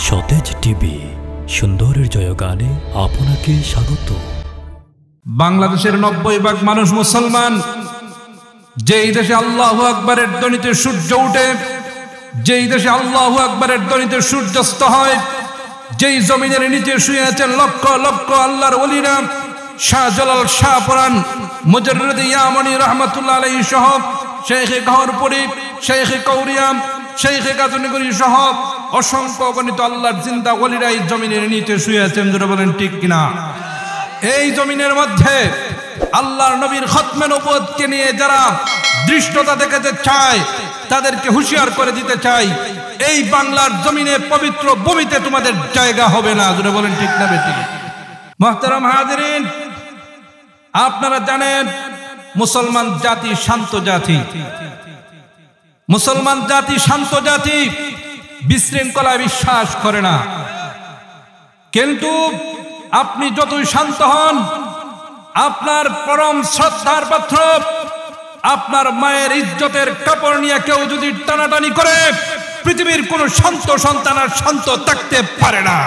সতেজ টিভি সুন্দরের জয়গানে আপনাকে স্বাগত। বাংলাদেশের 90% মানুষ মুসলমান। যেই দেশে আল্লাহু আকবারের ধ্বনিতে সূর্য ওঠে, যেই দেশে আল্লাহু আকবারের ধ্বনিতে সূর্যাস্ত হয়, যেই জমিনের নিচে শুয়ে আছেন লক্ষ লক্ষ আল্লাহর ওলিরা, শাহজালাল শাহপরান মুজাররিদ ইয়ামানি রাহমাতুল্লাহ আলাইহি সহ শেখ গহরপুরি, শেখ কৌরিয়াম, শেখ গাজনগরী সহ অসংখ্য গণিত আল্লাহর জিন্দা ওলিরা এই জমিনের নিচে শুয়ে আছেন। যারা বলেন ঠিক কিনা? এই জমিনের মধ্যে আল্লাহর নবীর খতমে নবুয়তকে নিয়ে যারা দৃষ্টতা দেখাতে চায় তাদেরকে হুঁশিয়ার করে দিতে চাই, এই বাংলার জমিনে পবিত্র ভূমিতে তোমাদের জায়গা হবে না। যারা বলেন ঠিক না বেঠিক? মুহতারাম হাজিরিন, আপনারা জানেন মুসলমান জাতি শান্ত জাতি। মুসলমান জাতি শান্ত জাতি, বিশৃঙ্খলায় বিশ্বাস করে না। কিন্তু আপনি যতই শান্ত হন, আপনার পরম শ্রদ্ধার পাত্র আপনার মায়ের ইজ্জতের কাপড় নিয়ে কেউ যদি টানাটানি করে, পৃথিবীর কোন শান্ত সন্তান আর শান্ত থাকতে পারে না।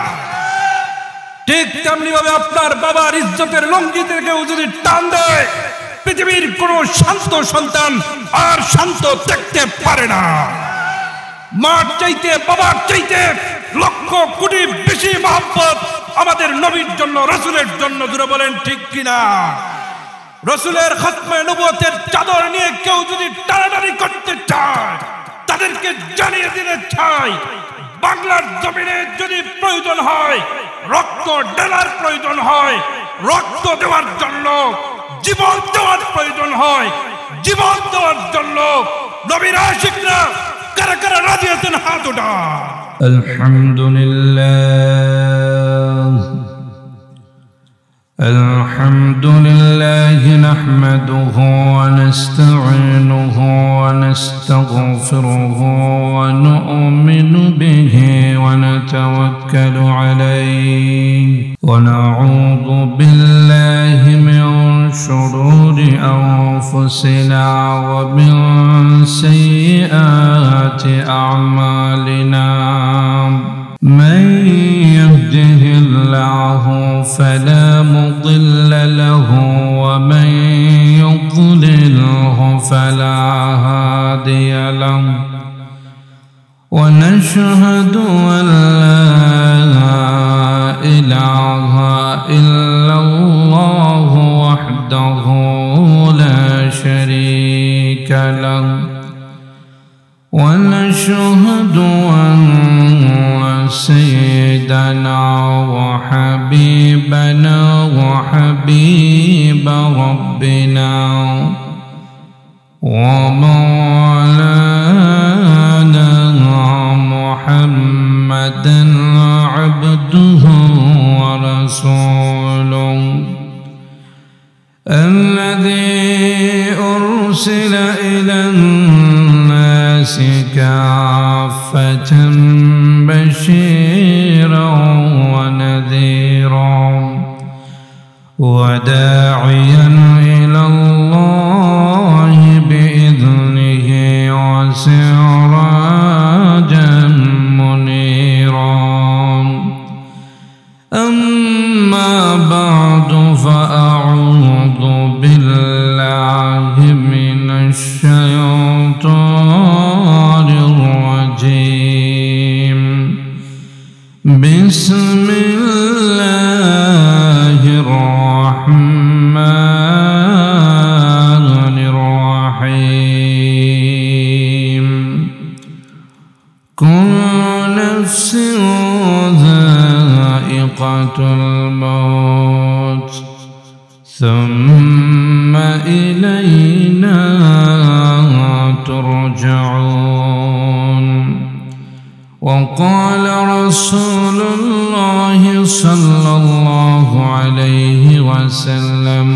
ঠিক তেমনি ভাবে আপনার বাবার ইজ্জতের লঙ্ঘিতে কেউ যদি টান দেয়, পৃথিবীর কোন শান্ত সন্তান আর শান্ত থাকতে পারে না। মার চাইতে বাবার চাইতে লক্ষ কোটি বেশি মহব্বত আমাদের নবীর জন্য, রাসূলের জন্য। দূরে বলেন ঠিক কিনা? রাসূলের খতমে নবুয়তের চাদর নিয়ে কেউ যদি টানাটানি করতে চায়, তাদেরকে জানিয়ে দিতে চাই, বাংলার জমিনে যদি প্রয়োজন হয়, রক্ত ঢালার প্রয়োজন হয়, রক্ত দেওয়ার জন্য, জীবন দেওয়ার প্রয়োজন হয়, জীবন দেওয়ার জন্য নবীর আশিকরা কারা কারা রাজি আছেন? হাত ওঠা। আলহামদুলিল্লাহ الحمد لله نحمده ونستعينه ونستغفره ونؤمن به ونتوكل عليه ونعوذ بالله من شرور أنفسنا ومن سيئات أعمالنا. من يهده الله فلا مضل له ومن يضلله فلا هادي له. ونشهد أن لا إله إلا الله وحده لا شريك له. ونشهد أن سيدنا وحبيبنا وحبيب ربنا ومولانا محمدا عبده ورسوله الذي أرسل إلى الناس كافة بشيرا ونذيرا وداعيا إلى الله بإذنه وسراجا منيرا. أما بعد فأعوذ بالله من الشيطان الرجيم. بسم الله الرحمن الرحيم. كل نفس ذائقة الموت ثم إلينا ترجعون. وقال رسول الله صلى الله عليه وسلم: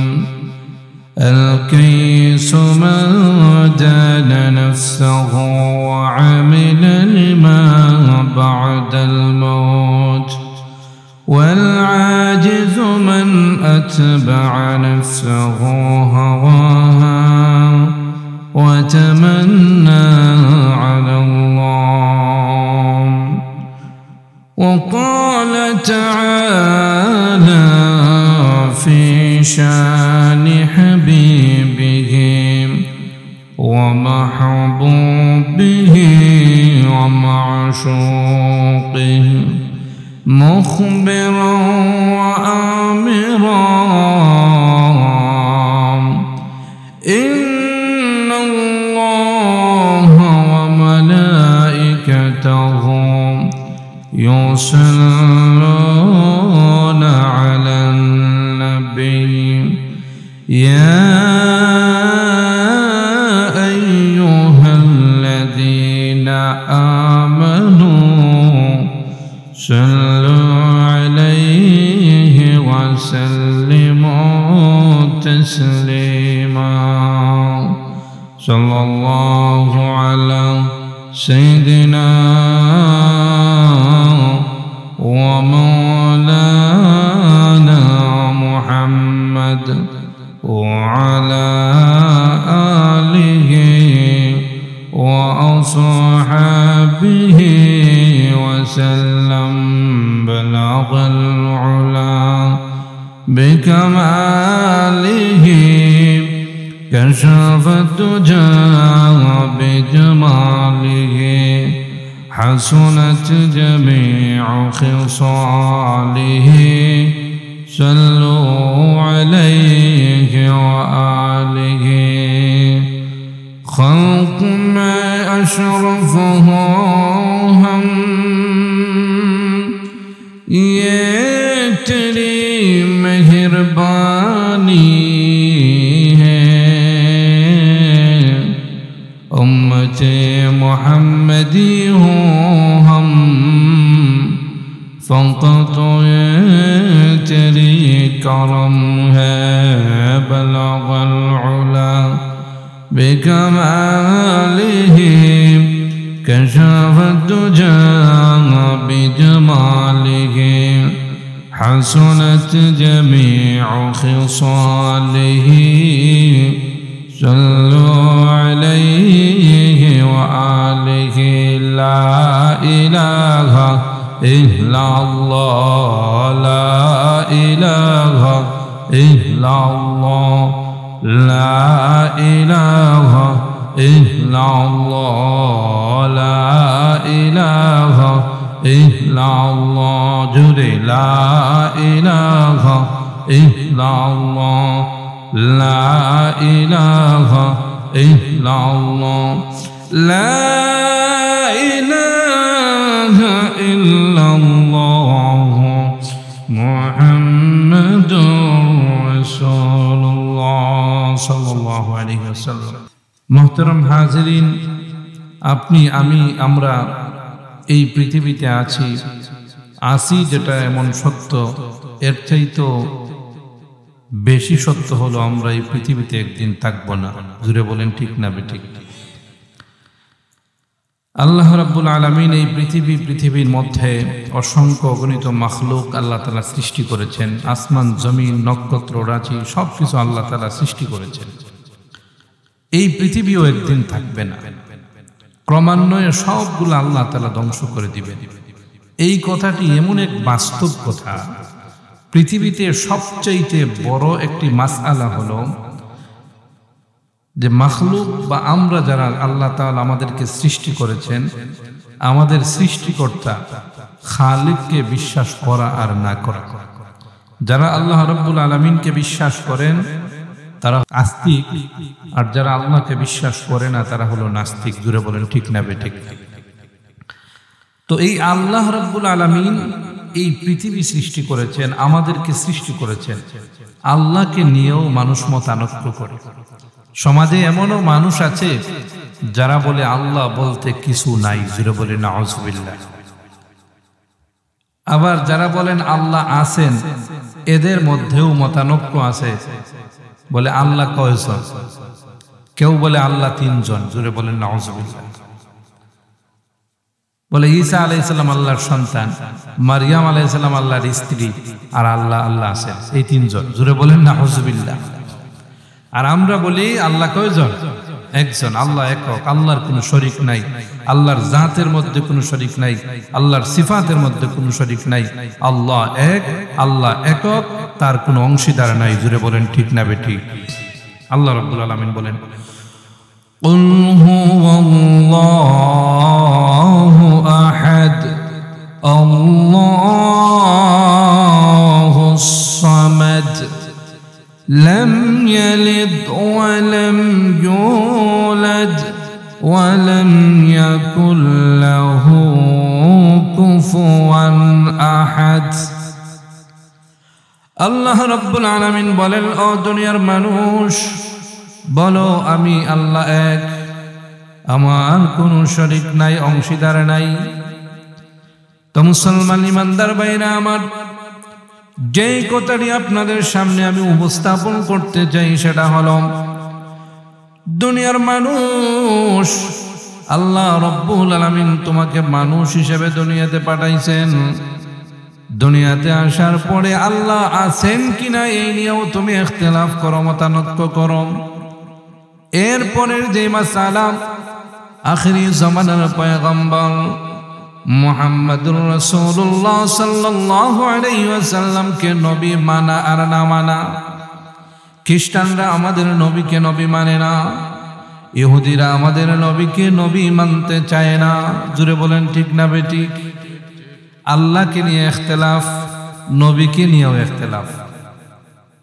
الكيس من دان نفسه وعمل لما بعد الموت، والعاجز من أتبع نفسه هواها وتمنى على الله. وقال تعالى في شان حبيبه ومحبوبه ومعشوقه مخبرا وآمرا إن الله وملائكته يصلون على النبي يا أيها الذين آمنوا صلوا عليه وسلموا تسليما صلى الله على سيدنا ومولانا محمد وعلى آله وأصحابه وسلم بلغ العلا بكماله كشف الدجى بجماله حسنت جميع خصاله صلوا عليه وآله خلق ما أشرفه هم يتري مهربانی امت محمدی ہو ہم فقط تیری کرم ہے بلغ العلا بکمالہ كشف الدجى بجماله حسنت جميع خصاله صلوا عليه وآله لا إله إلا الله لا إله إلا الله لا إله إلا الله لا إله إلا الله جري لا إله إلا الله لا إله إلا الله لا إله إلا الله محمد رسول الله صلى الله عليه وسلم محترم হাজিরিন আপনি আমি আমরা এই পৃথিবীতে আছি যেটা এমন সত্য এর চাইতে বেশি সত্য হলো আমরা এই পৃথিবীতে একদিন থাকবো না জুড়ে বলেন ঠিক না বেঠিক আল্লাহ রাব্বুল আলামিন এই পৃথিবীর মধ্যে অসংখ্য অগণিত মাখলুক আল্লাহ তাআলা সৃষ্টি করেছেন আসমান জমিন নক্ষত্র রাশি সবকিছু আল্লাহ তাআলা সৃষ্টি করেছেন এই পৃথিবীও একদিন থাকবে না ক্রমান্বয়ে সবগুলো আল্লাহ তাআলা ধ্বংস করে দিবেন এই কথাটি এমন এক বাস্তব কথা পৃথিবীতে সবচেয়ে বড় একটি মাসআলা হলো যে মাখলুক বা আমরা যারা আল্লাহ তাআলা আমাদেরকে সৃষ্টি করেছেন আমাদের সৃষ্টিকর্তা খালিককে বিশ্বাস করা আর না করা যারা আল্লাহ রাব্বুল আলামিনকে বিশ্বাস করেন তারা আস্তিক আর যারা আল্লাহকে বিশ্বাস করে না তারা হলো নাস্তিক জুড়ে বলেন ঠিক না বেঠিক তো এই আল্লাহ রাব্বুল আলামিন এই পৃথিবী সৃষ্টি করেছেন আমাদেরকে সৃষ্টি করেছেন আল্লাহকে নিয়েও মানুষ মতানক্য করে সমাজে এমনও মানুষ আছে যারা বলে আল্লাহ বলতে কিছু নাই জুড়ে বলে নাউজুবিল্লাহ আবার যারা বলেন আল্লাহ আছেন এদের মধ্যেও মতানক্য আছে বলে আল্লাহ কয়জন কেউ বলে আল্লাহ তিনজন জুড়ে বলেন নাউজুবিল্লাহ বলে ঈসা আলাইহিস সালাম আল্লাহর সন্তান মারিয়াম আলাইহিস সালাম আল্লাহর স্ত্রী আর আল্লাহ আছেন এই তিনজন জুড়ে বলেন নাউজুবিল্লাহ আর আমরা বলি আল্লাহ কয়জন একজন, আল্লাহ একক, আল্লাহর কোনো শরীক নাই, আল্লাহর জাতের মধ্যে কোনো শরীক নাই, আল্লাহর সিফাতের মধ্যে কোনো শরীক নাই। আল্লাহ এক, আল্লাহ একক, তার কোনো অংশীদার নাই। জুড়ে বলেন ঠিক না বেঠিক? আল্লাহ রাব্বুল আলামিন বলেন, কুল হুয়াল্লাহু আহাদ আল্লাহুস সামাদ লাম ইয়ালিদ ওয়া লাম ইউলাদ ওয়া লাম ইয়াকুল লাহু কুফুয়ান আহাদ। আল্লাহ রাব্বুল আলামিন বলেন, ও দুনিয়ার মানুষ, বলো আমি আল্লাহ এক, আমার কোনো শরীক নাই, অংশীদার নাই। তো মুসলমান ইমানদার ভাইরা আমার, যেই কথাটি আপনাদের সামনে আমি উপস্থাপন করতে চাই সেটা হলো, দুনিয়ার মানুষ, আল্লাহ রাব্বুল আলামিন তোমাকে মানুষ হিসেবে দুনিয়াতে পাঠাইছেন। দুনিয়াতে আসার পরে আল্লাহ আছেন কিনা এই নিয়েও তুমি ইখতিলাফ করো, মতানৈক্য করো। এরপরের যে মাসালা, আখিরি জামানার পয়গম্বর মুহাম্মদুর রাসূলুল্লাহ সাল্লাল্লাহু আলাইহি ওয়াসাল্লামকে নবী মানা আর না মানা। খ্রিস্টানরা আমাদের নবীকে নবী মানে না, ইহুদিরা আমাদের নবীকে নবী মানতে চায় না। জুড়ে বলেন ঠিক না বেঠিক? আল্লাহকে নিয়ে ইখতিলাফ, নবীকে নিয়েও ইখতিলাফ।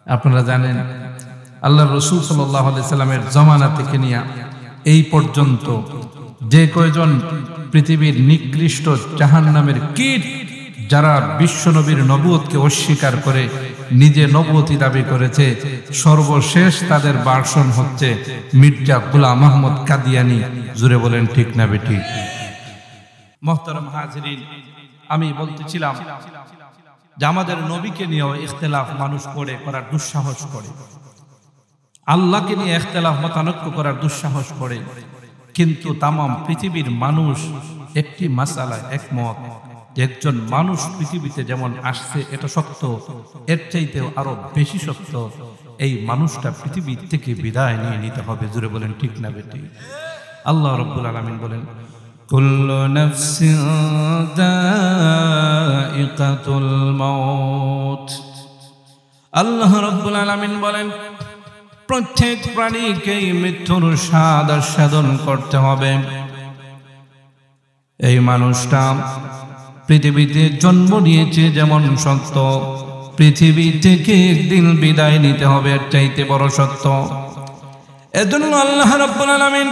আপনারা জানেন আল্লাহর রাসূল সাল্লাল্লাহু আলাইহি সাল্লামের জামানা থেকে নিয়ে এই পর্যন্ত যে কয়জন পৃথিবীর নিকৃষ্ট জাহান্নামের কীট, যারা বিশ্ব নবীর নবুয়তকে অস্বীকার করে নিজে নবুয়তি দাবি করেছে, সর্বশেষ তাদের ভার্সন হচ্ছে মির্জা গোলাম আহমদ কাদিয়ানী। জুড়ে বলেন ঠিক না বেঠিক? মুহতারাম হাজিরিন, আমি বলতেছিলাম যে আমাদের নবীকে নিয়েও ইখতিলাফ মানুষ করার দুঃসাহস করে, আল্লাহকে নিয়ে ইখতিলাফ মতানৈক্য করার দুঃসাহস করে। কিন্তু তামাম পৃথিবীর মানুষ একটি মাসালায় একমত যে একজন মানুষ পৃথিবীতে যেমন আসছে এটা সত্য, এর চাইতেও আরো বেশি সত্য এই মানুষটা পৃথিবী থেকে বিদায় নিয়ে নিতে হবে। জুড়ে বলেন ঠিক না বেঠিক? আল্লাহ রাব্বুল আলামিন বলেন, কুল্লু নাফসিন যায়িকাতুল মাউত। আল্লাহ রাব্বুল আলামিন বলেন, প্রত্যেক প্রাণীকেই মৃত্যুর স্বাদ আস্বাদন করতে হবে। এই মানুষটা পৃথিবীতে জন্ম নিয়েছে যেমন সত্য, পৃথিবী থেকে একদিন বিদায় নিতে হবে এর চাইতে বড় সত্য। এজন্য আল্লাহ রাব্বুল আলামিন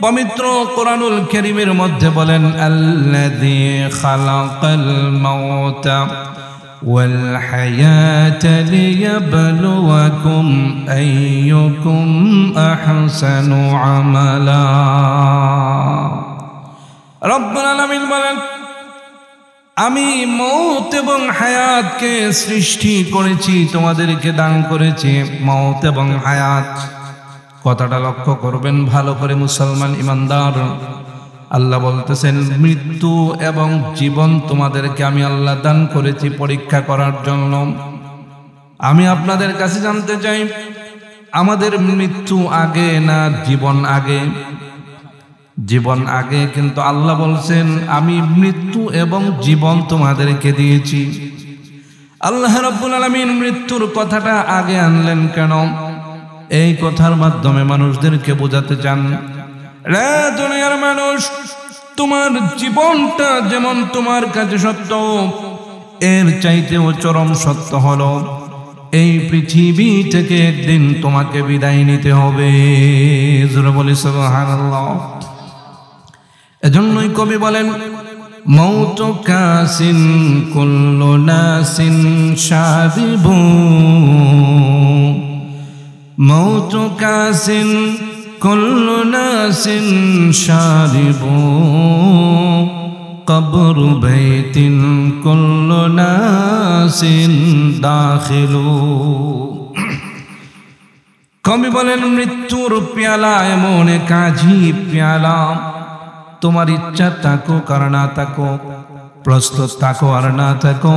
পবিত্র কোরআনুল কারীমের মধ্যে বলেন, আল্লাযী খালাকাল মাউতা ওয়াল হায়াতা লিয়াবলুয়াকুম আইয়ুকুম আহসানু আমালা। রব্বুল আলামিন বলেন, আমি মওত এবং হায়াতকে সৃষ্টি করেছি, তোমাদেরকে দান করেছি মওত এবং হায়াত। কথাটা লক্ষ্য করবেন ভালো করে মুসলমান ইমানদার। আল্লাহ বলতেছেন, মৃত্যু এবং জীবন তোমাদেরকে আমি আল্লাহ দান করেছি পরীক্ষা করার জন্য। আমি আপনাদের কাছে জানতে চাই, আমাদের মৃত্যু আগে না জীবন আগে? জীবন আগে, কিন্তু আল্লাহ বলছেন আমি মৃত্যু এবং জীবন তোমাদেরকে দিয়েছি। আল্লাহ রাব্বুল আলামিন মৃত্যুর কথাটা আগে আনলেন কেন? এই কথার মাধ্যমে মানুষদেরকে বোঝাতে চান, রে দুনিয়ার মানুষ, তোমার জীবনটা যেমন তোমার কাছে সত্য, এর চাইতেও চরম সত্য হলো এই পৃথিবী থেকে একদিন তোমাকে বিদায় নিতে হবে। জোরে বলি সুবহানাল্লাহ। এজন্যই কবি বলেন, মৌতু কাসিন কুল্লু নাসিন শারিবু, মৌতু কাসিন কুল্লু নাসিন শারিবু, কবরু বাইতিন কুল্লু নাসিন দাখিলু। কবি বলেন, মৃত্যুর পেয়ালা এমন এক আজীব পেয়ালা, তোমার ইচ্ছা থাকুক আর না থাকুক, প্রস্তুত থাকো আর না থাকো,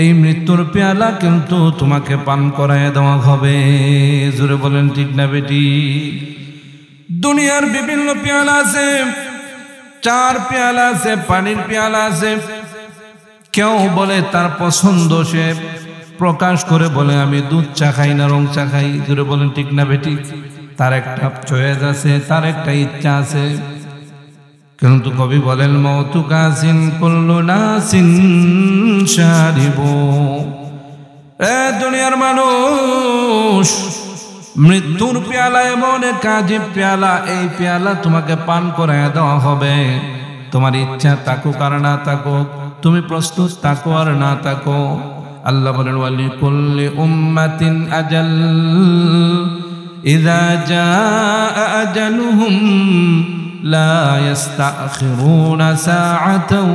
এই মৃত্যুর পেয়ালা কিন্তু তোমাকে পান করায় দেওয়া হবে। জোরে বলেন ঠিক না বেটি? দুনিয়ার বিভিন্ন পেয়ালা আছে, 4 পেয়ালা আছে, পানির পেয়ালা আছে। কেউ বলে তার পছন্দ, সে প্রকাশ করে বলে আমি দুধ চা খাই না রং চা খাই। জোরে বলেন ঠিক না বেঠিক? তার একটা চয়েস আছে, তার একটা ইচ্ছা আছে। কিন্তু কবি বলেন মওতু কাসিন কুল্লু নাসিন শারিবু। দুনিয়ার মানুষ, মৃত্যুর পেয়ালা এমন এক আজীব পেয়ালা, এই পেয়ালা তোমাকে পান করায় দেওয়া হবে। তোমার ইচ্ছা থাকুক আর না থাকুক, তুমি প্রস্তুত থাকো আর না থাকো। আল্লাহ বলেন ওয়ালি কুল্লি উম্মাতিন আজাল ইযা জাআ আজালুহুম লা ইস্তাখিরুনা সাআতাও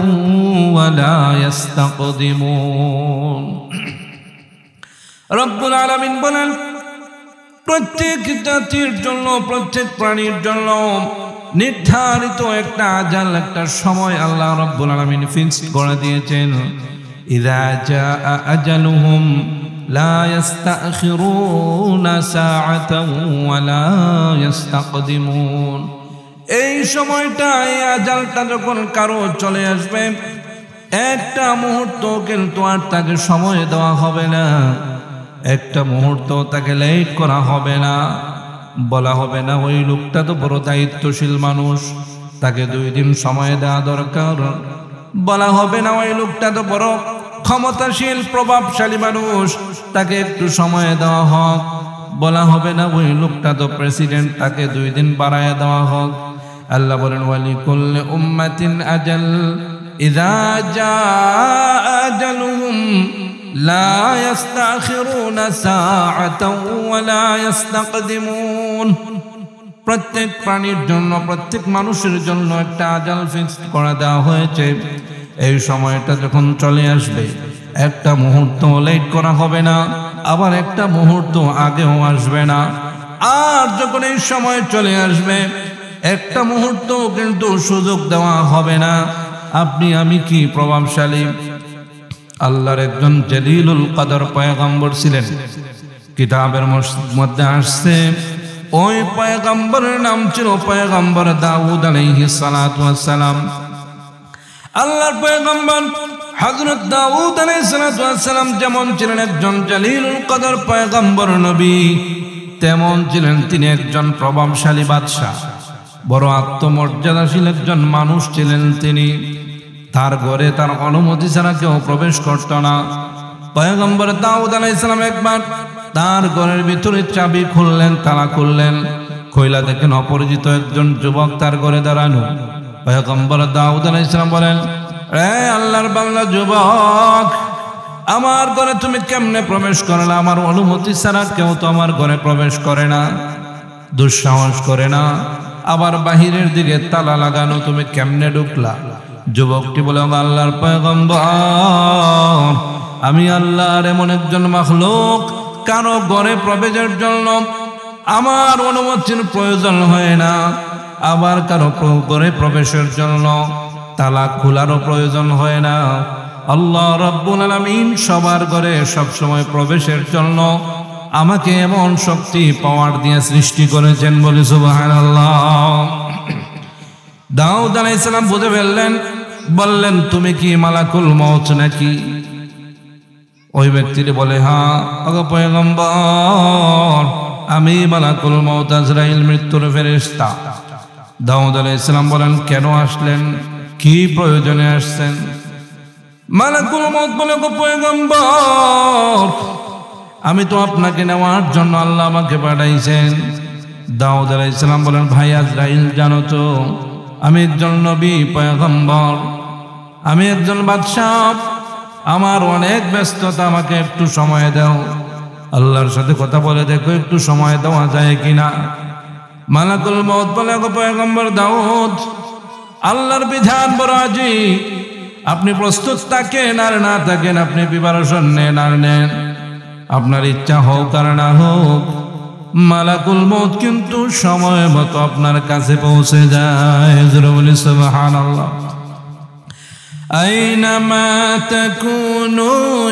ওয়া লা ইস্তাকদিমুন। রব্বুল আলামিন বলেন প্রত্যেক জাতির জন্য, প্রত্যেক প্রাণীর জন্য নির্ধারিত একটা আজাল, একটা সময় আল্লাহ রব্বুল আলামিন ফিক্স করে দিয়েছেন। ইযা জাআ আজালুহুম লা ইস্তাখিরুনা সাআতাও ওয়া লা ইস্তাকদিমুন। এই সময়টা, এই আজালটা যখন কারো চলে আসবে, একটা মুহূর্ত কিন্তু আর তাকে সময় দেওয়া হবে না, একটা মুহূর্ত তাকে লেট করা হবে না। বলা হবে না ওই লোকটা তো বড় দায়িত্বশীল মানুষ, তাকে 2 দিন সময় দেওয়া দরকার। বলা হবে না ওই লোকটা তো বড় ক্ষমতাশীল প্রভাবশালী মানুষ, তাকে একটু সময় দেওয়া হোক। বলা হবে না ওই লোকটা তো প্রেসিডেন্ট, তাকে 2 দিন বাড়ায় দেওয়া হোক। আল্লাহ বলেন ওয়ালি কুল্লি উম্মাতিন আজাল ইযা জাআ আজালুহুম লা ইস্তাখিরুনা সাআতাও ওয়া লা ইস্তাকদিমুন। প্রত্যেক প্রাণীর জন্য, প্রত্যেক মানুষের জন্য একটা আজাল ফিক্সড করে দেওয়া হয়েছে। এই সময়টা যখন চলে আসবে, একটা মুহূর্ত লেট করা হবে না, আবার একটা মুহূর্ত আগেও আসবে না। আর যখন এই সময় চলে আসবে, একটা মুহূর্ত কিন্তু সুযোগ দেওয়া হবে না। আপনি আমি কি প্রভাবশালী? আল্লাহর একজন জলিলুল কদর পয়গম্বর ছিলেন, কিতাবের মধ্যে আসছে ওই পয়গম্বরের নাম ছিল পয়গম্বর দাউদ আলাইহিস সালাতু ওয়াস সালাম। আল্লাহর পয়গম্বর হযরত দাউদ আলাইহিস সালাতু ওয়াস সালাম যেমন ছিলেন একজন জলিলুল কদর পয়গম্বর নবী, তেমন ছিলেন তিনি একজন প্রভাবশালী বাদশা, বড় আত্মমর্যাদাশীল একজন মানুষ ছিলেন তিনি। তার ঘরে তার অনুমতি ছাড়া কেউ প্রবেশ করত না। পয়গম্বর দাউদ আলাইহিস সালাম একবার তার ঘরের ভিতরে চাবি খুললেন, তালা খুললেন, কইলা দেখেন অপরিচিত একজন যুবক তার ঘরে দাঁড়ানো। পয়গম্বর দাউদ আলাইহিস সালাম বলেন, এ আল্লাহর বান্দা যুবক, আমার ঘরে তুমি কেমনে প্রবেশ করলে? আমার অনুমতি ছাড়া কেউ তো আমার ঘরে প্রবেশ করে না, দুঃসাহস করে না, আবার বাহিরের দিকে তালা লাগানো, তুমি কেমনে ঢুকলা? যুবকটি বলে, আল্লাহর পয়গম্বর, আমি আল্লাহর এমন একজন মাখলুক, কারো ঘরে প্রবেশের জন্য আমার অনুমতির প্রয়োজন হয় না, আবার কারো ঘরে প্রবেশের জন্য তালা খোলারও প্রয়োজন হয় না। আল্লাহ রাব্বুল আলামিন সবার ঘরে সবসময় প্রবেশের জন্য আমাকে এমন শক্তি পাওয়ার দিয়ে সৃষ্টি করেছেন, বলে সুবহানাল্লাহ। দাউদ আলাইহিস সালাম বুঝে ফেললেন, বললেন তুমি কি মালাকুল মউত নাকি? ওই ব্যক্তিটি বলে, হ্যাঁ ওগো পয়গম্বর, আমি মালাকুল মউত আজরাইল, মৃত্যুর ফেরেশতা। দাউদ আলাইহিস সালাম বলেন, কেন আসলেন? কি প্রয়োজনে আসছেন? মালাকুল মউত বলে, ওগো পয়গম্বর, আমি তো আপনাকে নেওয়ার জন্য আল্লাহ আমাকে পাঠাইছেন। দাউদ আলাইহিস সালাম বলেন, ভাই আজরাইল, জানো তো আমি একজন নবী পয়গম্বর, আমি একজন বাদশাহ, আমার অনেক ব্যস্ততা, আমাকে একটু সময় দাও, আল্লাহর সাথে কথা বলে দেখো একটু সময় দেওয়া যায় কিনা। মালাকুল মউত বলে, ওগো পয়গম্বর দাউদ, আল্লাহর বিধান বড় আজীব, আপনি প্রস্তুত থাকেন আর না থাকেন, আপনি প্রিপারেশন নেন আর নেন, আপনার ইচ্ছা হোক আর না হোক, মালাকুল মউত কিন্তু সময় মতো আপনার কাছে পৌঁছে যায়। বলি সুবহানাল্লাহ। আইনামা তাকুনু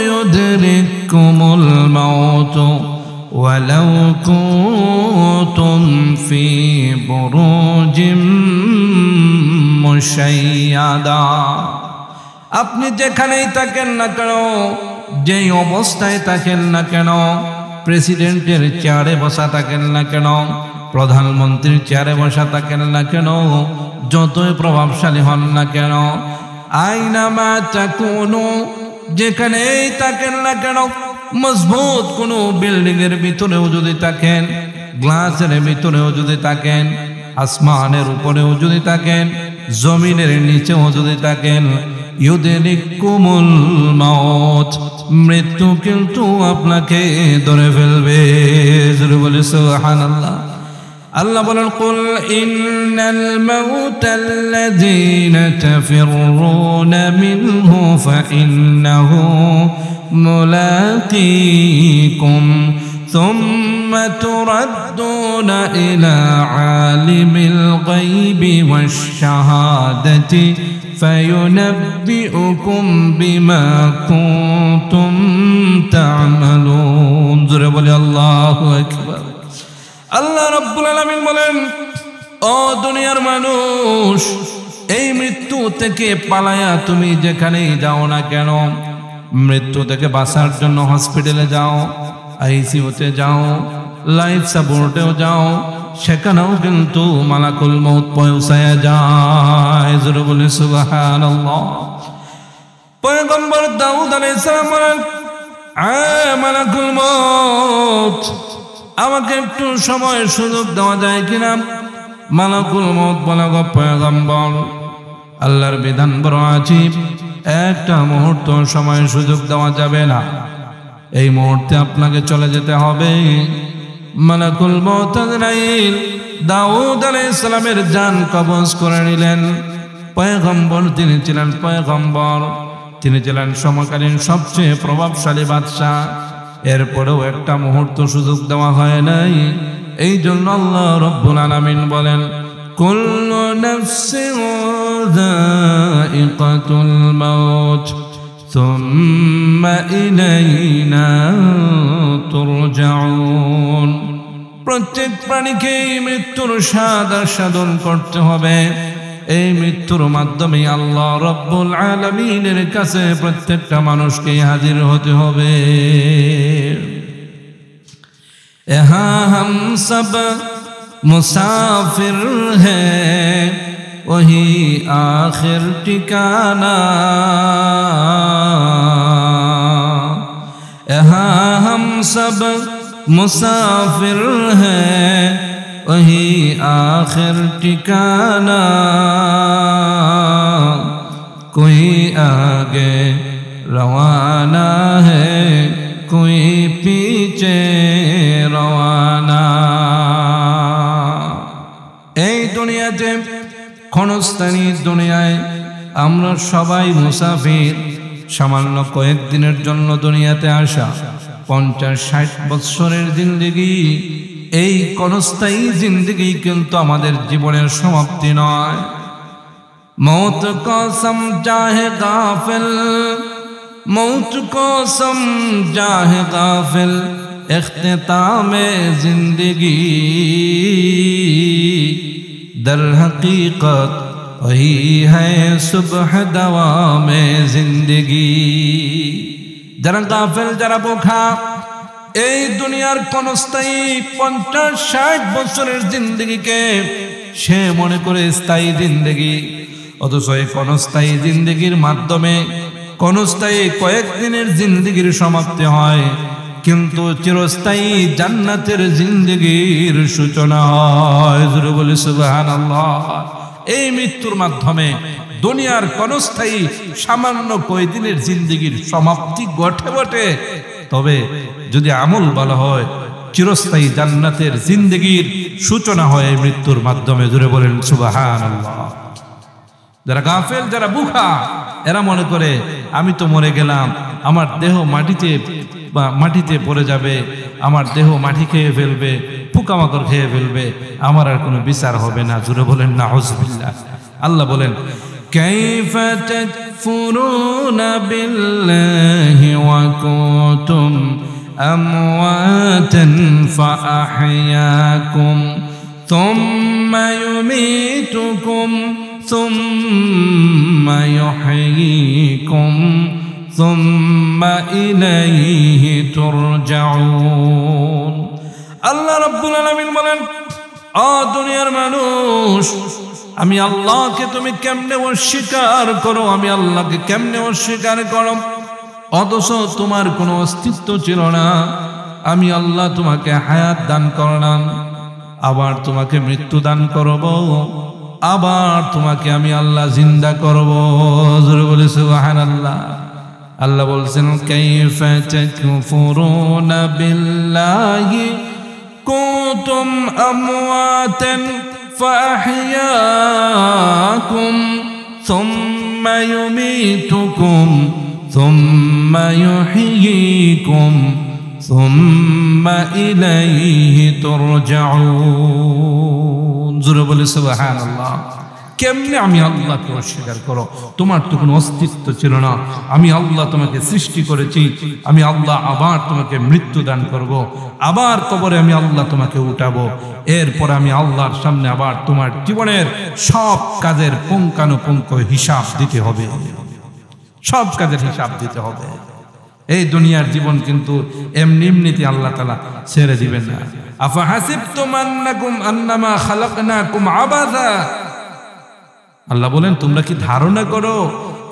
ইউদরিকুমুল মাউত ওয়ালাউ কুনতুম ফি বুরুজিম মুশাইয়াদা, আপনি যেখানেই থাকেন না কেন, যেই অবস্থায় থাকেন না কেন, প্রেসিডেন্টের চেয়ারে বসা থাকেন না কেন, প্রধানমন্ত্রীর চেয়ারে বসা থাকেন না কেন, যতই প্রভাবশালী হন না কেন, আইনামা তাকুনু, যেখানেই থাকেন না কেন, মজবুত কোনো বিল্ডিং এর ভিতরেও যদি থাকেন, গ্লাসের ভিতরেও যদি থাকেন, আসমানের উপরেও যদি থাকেন, জমিনের নিচেও যদি থাকেন, ইউদরিকুমুল মাউত, মৃত্যু কিন্তু আপনাকে ধরে ফেলবে। জোরে বলে সুবহানাল্লাহ। আল্লাহ বলেন, কুল ইন্নাল মাউতাল্লাযীনা তাফিররুনা মিনহু ফাইন্নাহু মুলাকীকুম সুম্মা তুরাদ্দুনা ইলা আলিমিল গায়বি ওয়াশ শাহাদাতি ফায়ুনাব্বিউকুম বিমা কুনতুম তা'মালুন। জোরে বলে আল্লাহু আকবার। আল্লাহ রাব্বুল আলামিন বলেন, ও দুনিয়ার মানুষ, এই মৃত্যু থেকে পালায়া তুমি যেখানেই যাও না কেন, মৃত্যু থেকে বাঁচার জন্য হসপিটালে যাও, আইসিইউতে যাও, লাইফ সাপোর্টেও যাও, সেখানেও কিন্তু মালাকুল মউত পৌঁছায়া যায়। জোরে বলে সুবহানাল্লাহ। পয়গম্বর দাউদ আলাইহিস সালাম বলেন, মালাকুল মউত, আমাকে একটু সময় সুযোগ দেওয়া যায় কিনা? মালাকুল মউত বলে, গো পয়গম্বর, আল্লাহর বিধান বড় আজীব, একটা মুহূর্ত সময় সুযোগ দেওয়া যাবে না, এই মুহূর্তে আপনাকে চলে যেতে হবে। মালাকুল মউত আজরাইল দাউদ আলাইহিস সালামের জান কবজ করে নিলেন। পয়গম্বর তিনি ছিলেন পয়গম্বর, তিনি ছিলেন সমকালীন সবচেয়ে প্রভাবশালী বাদশাহ, এরপরেও একটা মুহূর্ত সুযোগ দেওয়া হয় নাই। এই জন্য আল্লাহ রাব্বুল আলামিন বলেন, কুল্লু নাফসিন যায়িকাতুল মাউত সুম্মা ইলাইনা তুরজাউন। প্রত্যেক প্রাণীকে মৃত্যুর স্বাদ আস্বাদন করতে হবে। এই মৃত্যুর মাধ্যমে আল্লাহ রাব্বুল আলামিনের কাছে প্রত্যেকটা মানুষকে হাজির হতে হবে। यहाँ हम सब मुसाफिर हैं, वही आखिर ठिकाना। यहाँ हम सब मुसाफिर हैं, वही आखिर ठिकाना। कोई आगे रवाना है, कोई पीछे रवाना। এই দুনিয়াতে ক্ষণস্থায়ী দুনিয়ায় আমরা সবাই মুসাফির। সামান্য কয়েকদিনের জন্য দুনিয়াতে আসা, 50-60 বছরের জিন্দেগি, এই ক্ষণস্থায়ী জিন্দেগি কিন্তু আমাদের জীবনের সমাপ্তি নয়। মৌত কো সমঝা হে গাফিল, मौत को समझा है गाफिल, इख्तितामे जिंदगी दर हकीकत वही है सुबह दवामे जिंदगी। যারা গাফিল, যারা বোকা, এই দুনিয়ার ক্ষণস্থায়ী 50-60 বছরের জিন্দেগিকে সে মনে করে স্থায়ী জিন্দেগি, অথচ এই ক্ষণস্থায়ী জিন্দেগির মাধ্যমে ক্ষণস্থায়ী কয়েকদিনের জিন্দেগির সমাপ্তি হয়, কিন্তু চিরস্থায়ী জান্নাতের জিন্দেগির সূচনা হয়। জোরে বলে সুবহানাল্লাহ। এই মৃত্যুর মাধ্যমে দুনিয়ার ক্ষণস্থায়ী সামান্য কয়েকদিনের জিন্দেগির সমাপ্তি ঘটে বটে, তবে যদি আমল ভালো হয় চিরস্থায়ী জান্নাতের জিন্দেগির সূচনা হয় এই মৃত্যুর মাধ্যমে। জোরে বলেন সুবহানাল্লাহ। যারা গাফেল, যারা বুকা, এরা মনে করে আমি তো মরে গেলাম, আমার দেহ মাটিতে পড়ে যাবে, আমার দেহ মাটি খেয়ে ফেলবে, পোকামাকড় খেয়ে ফেলবে, আমার আর কোনো বিচার হবে না। জোরে বলেন নাউযুবিল্লাহ। আল্লাহ বলেন, কাইফা তাকফুরুনা বিল্লাহি ওয়া কুনতুম أمواتا فأحياكم ثم يميتكم ثم يحييكم ثم إليه ترجعون আল্লাহ রাব্বুল আলামিন বলেন, ও দুনিয়ার মানুষ, আমি আল্লাহকে তুমি কেমনে অস্বীকার করো, আমি আল্লাহকে কেমনে অস্বীকার করো, অথচ তোমার কোনো অস্তিত্ব ছিল না। আমি আল্লাহ তোমাকে হায়াত দান করলাম, আবার তোমাকে মৃত্যু দান করব, আবার তোমাকে আমি আল্লাহ জিন্দা করব। জোরে বলে সুবহানাল্লাহ। আল্লাহ বলছেন, কাইফা তাকফুরুনা বিল্লাহি কুনতুম আমওয়াতান ফাআহইয়াকুম সুম্মা ইউমীতুকুম সুম্মা ইউহয়ীকুম সুম্মা ইলাইহি তুরজাউন। জোরে বলে সুবহানাল্লাহ। কেমনে আমি আল্লাহকে অস্বীকার করো? তোমার তো কোনো অস্তিত্ব ছিল না, আমি আল্লাহ তোমাকে সৃষ্টি করেছি, আমি আল্লাহ আবার তোমাকে মৃত্যু দান করব, আবার কবরে আমি আল্লাহ তোমাকে উঠাবো, এরপর আমি আল্লাহর সামনে আবার তোমার জীবনের সব কাজের পুঙ্খানুপুঙ্খ হিসাব দিতে হবে, সব কাজের হিসাব দিতে হবে। এই দুনিয়ার জীবন কিন্তু এমনি এমনিতে আল্লাহ তাআলা ছেড়ে দিবেন না। আফা হাসিবতুম আন্নাকুম আন্নামা খালাকনাকুম আবাসা, আল্লাহ বলেন, তোমরা কি ধারণা করো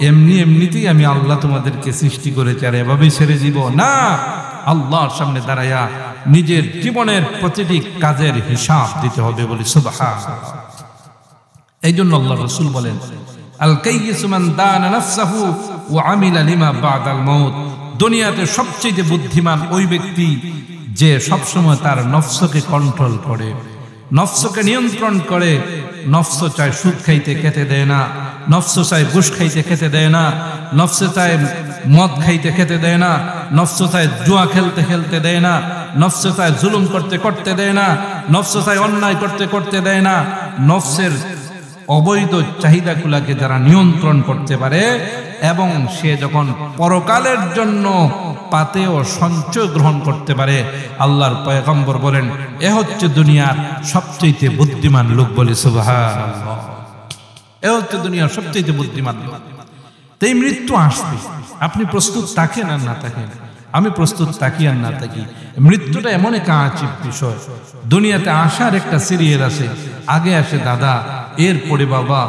এমনি এমনিতেই আমি আল্লাহ তোমাদেরকে সৃষ্টি করেছি আর এভাবেই ছেড়ে দিব? না, আল্লাহর সামনে দাঁড়াইয়া নিজের জীবনের প্রতিটি কাজের হিসাব দিতে হবে বলে সুবহানাল্লাহ। এই জন্য আল্লাহ রাসূল বলেন, আল কাইয়িসু মান দানা নাফসাহু ওয়া আমিলা লিমা বাদাল মাউত। দুনিয়াতে সবচেয়ে বুদ্ধিমান ওই ব্যক্তি যে সবসময় তার নফসকে কন্ট্রোল করে, নফসকে নিয়ন্ত্রণ করে। নফস চায় সুদ খাইতে খেতে দেয় না, নফস চায় ঘুষ খাইতে খেতে দেয় না, নফস চায় মদ খাইতে খেতে দেয় না, নফস চায় জুয়া খেলতে খেলতে দেয় না, নফস চায় জুলুম করতে করতে দেয় না, নফস চায় অন্যায় করতে করতে দেয় না। নফসের অবৈধ চাহিদাগুলাকে যারা নিয়ন্ত্রণ করতে পারে এবং সে যখন পরকালের জন্য পাতেও সঞ্চয় গ্রহণ করতে পারে, আল্লাহর পয়গম্বর বলেন, এ হচ্ছে দুনিয়ার সবচেয়ে বুদ্ধিমান লোক বলে সুবহানাল্লাহ। এ হচ্ছে দুনিয়ার সবচেয়ে বুদ্ধিমান লোক। তাই মৃত্যু আসবে, আপনি প্রস্তুত থাকেন আর না থাকেন, আমি প্রস্তুত থাকি আর না থাকি, মৃত্যুটা এমন এক আজীব বিষয়। দুনিয়াতে আসার একটা সিরিয়াল আছে, আগে আসে দাদা, এরপরে বাবা,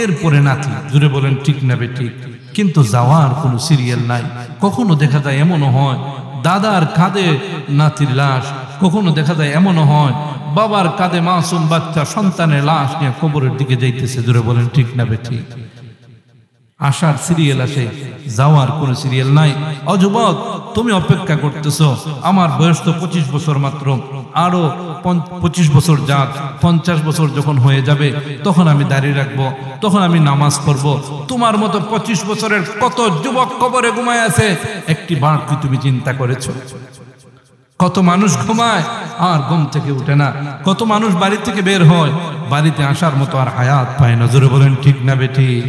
এরপরে নাতি। জুড়ে বলেন ঠিক না বেঠিক? কিন্তু যাওয়ার কোনো সিরিয়াল নাই। কখনো দেখা যায় এমনও হয় দাদার কাঁধে নাতির লাশ, কখনো দেখা যায় এমনও হয় বাবার কাঁধে মাসুম বাচ্চা সন্তানের লাশ নিয়ে কবরের দিকে যাইতেছে। জুড়ে বলেন ঠিক না বেঠিক? আসার সিরিয়াল আসে, যাওয়ার কোনো সিরিয়াল নাই। অযুবক, তুমি অপেক্ষা করতেছো, আমার বয়স তো 25 বছর মাত্র, আরো 25 বছর যাক, 50 বছর যখন হয়ে যাবে তখন আমি দাঁড়িয়ে রাখবো, তখন আমি নামাজ পড়বো। তোমার মতো 25 বছরের কত যুবক কবরে ঘুমায় আছে, একটি বার কি তুমি চিন্তা করেছো? কত মানুষ ঘুমায় আর ঘুম থেকে উঠে না, কত মানুষ বাড়ি থেকে বের হয়, বাড়িতে আসার মতো আর হায়াত পায় না। জোরে বলেন ঠিক না বেঠিক?